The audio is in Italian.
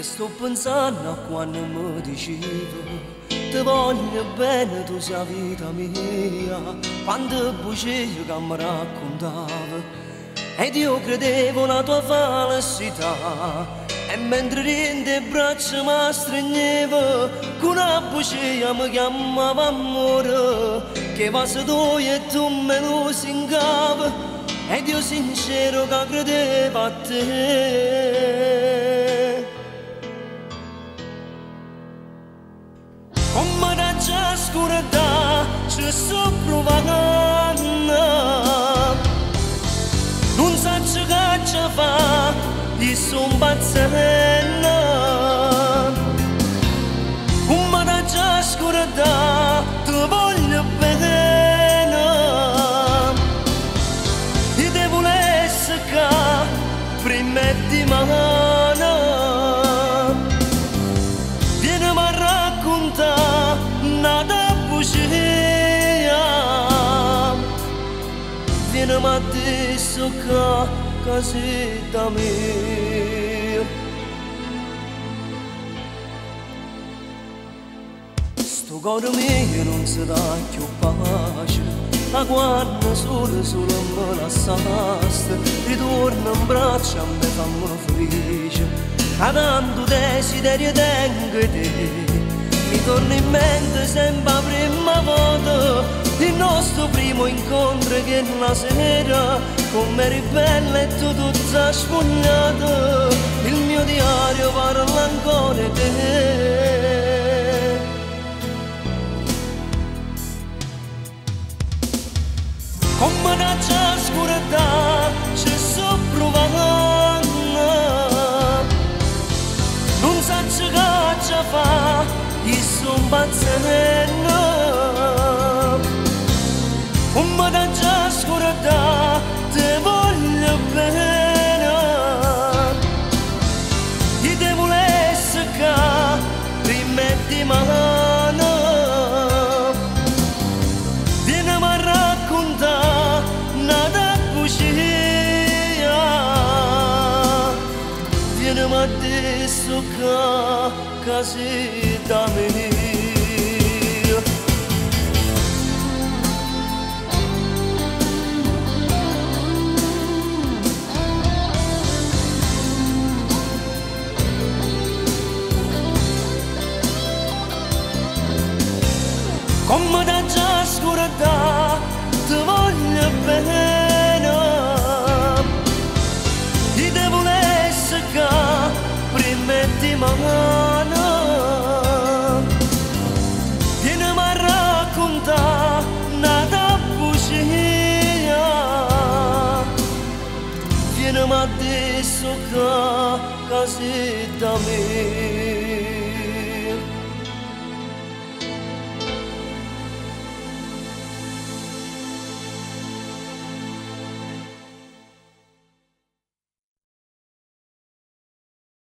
e sto pensando a quando mi dicevo ti voglio bene, tu sei la vita mia, quando buceio che mi raccontava ed io credevo la tua felicità. E mentre in te braccia mi stringevo, con una buccia mi chiamava amore, che va se tu e tu me lo singava, ed io sincero che credevo a te. Come da già scurità ci sto provando, non so che ci fa, ti son pazzendo. Come da già scurità ti voglio bene, ti devo essere che prima di mano vieni a raccontare nada bugia, vieni a dire che casetta mia. Sto cuore mio non si dà più pace, ma quando solo me lasciaste, ritorno in braccio a me fammi felice, a tanto desiderio tengo te, mi torna in mente sempre la prima volta, il nostro primo incontro che la sera, come eri bella e tu tutta sfogliata, il mio diario parla ancora di te. Come da già scurità ci sto provando, non so che ci fa, io sono pazzendo. Come da già scurità ti voglio bene, ti devo essere che prima di mano vieni a raccontare nada bugia, vieni a dire che casetta mia. Come da già scurità ti voglio bene, ti devo essere che prima di mano vieni a raccontare nada bugia, vieni a dire che casetta mia.